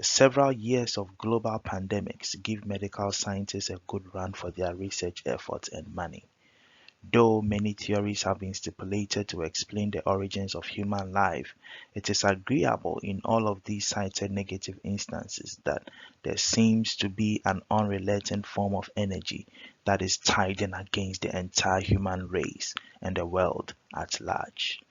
The several years of global pandemics give medical scientists a good run for their research efforts and money. Though many theories have been stipulated to explain the origins of human life, it is agreeable in all of these cited negative instances that there seems to be an unrelenting form of energy that is tiding against the entire human race and the world at large.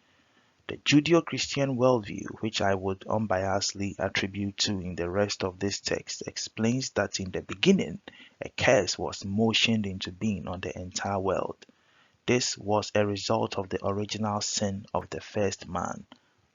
The Judeo-Christian worldview, which I would unbiasedly attribute to in the rest of this text, explains that in the beginning, a curse was motioned into being on the entire world. This was a result of the original sin of the first man,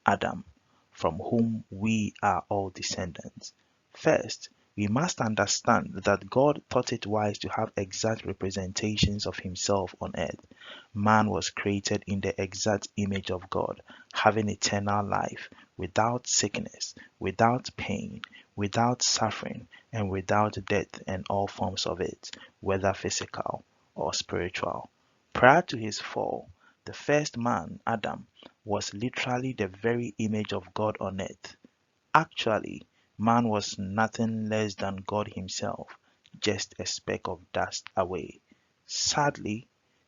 Adam, from whom we are all descendants. First, we must understand that God thought it wise to have exact representations of himself on earth. Man was created in the exact image of God, having eternal life, without sickness, without pain, without suffering, and without death and all forms of it, whether physical or spiritual. Prior to his fall, the first man, Adam, was literally the very image of God on earth. Actually, man was nothing less than God himself, just a speck of dust away. Sadly,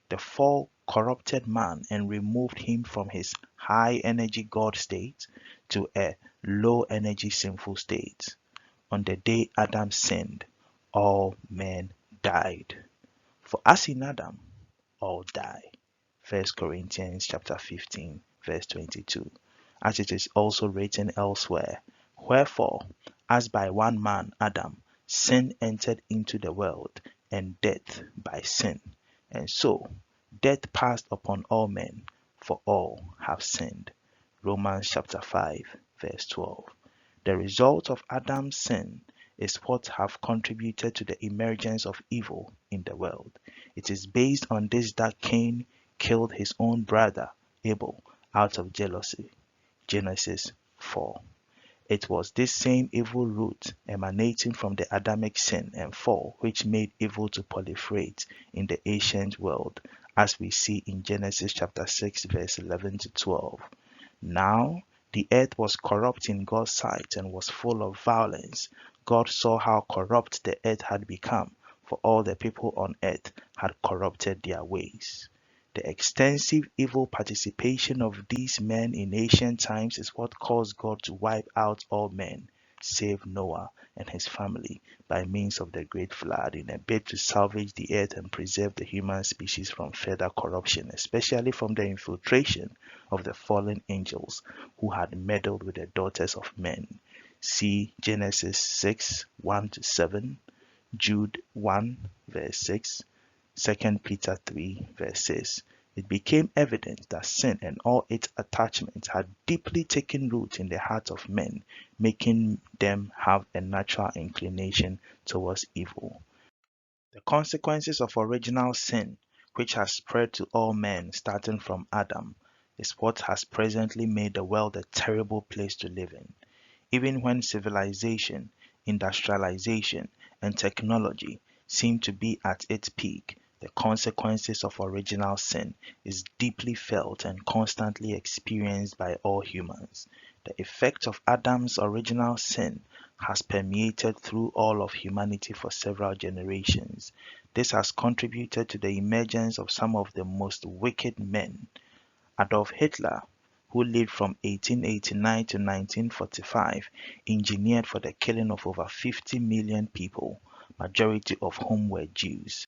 the fall corrupted man and removed him from his high energy God state to a low energy sinful state. On the day Adam sinned, all men died. For as in Adam, all die. 1 Corinthians chapter 15, verse 22. As it is also written elsewhere, wherefore, as by one man Adam, sin entered into the world, and death by sin. And so, death passed upon all men, for all have sinned. Romans chapter 5, verse 12. The result of Adam's sin is what have contributed to the emergence of evil in the world. It is based on this that Cain killed his own brother Abel out of jealousy. Genesis 4. It was this same evil root emanating from the Adamic sin and fall which made evil to proliferate in the ancient world, as we see in Genesis chapter 6 verse 11 to 12. Now, the earth was corrupt in God's sight and was full of violence. God saw how corrupt the earth had become, for all the people on earth had corrupted their ways. The extensive evil participation of these men in ancient times is what caused God to wipe out all men, save Noah and his family, by means of the great flood, in a bid to salvage the earth and preserve the human species from further corruption, especially from the infiltration of the fallen angels who had meddled with the daughters of men. See Genesis 6, 1-7, Jude 1, verse 6, 2 Peter 3, verse 6. It became evident that sin and all its attachments had deeply taken root in the hearts of men, making them have a natural inclination towards evil. The consequences of original sin, which has spread to all men starting from Adam, is what has presently made the world a terrible place to live in. Even when civilization, industrialization, and technology seem to be at its peak, the consequences of original sin is deeply felt and constantly experienced by all humans. The effect of Adam's original sin has permeated through all of humanity for several generations. This has contributed to the emergence of some of the most wicked men. Adolf Hitler, who lived from 1889 to 1945, engineered for the killing of over 50 million people, majority of whom were Jews.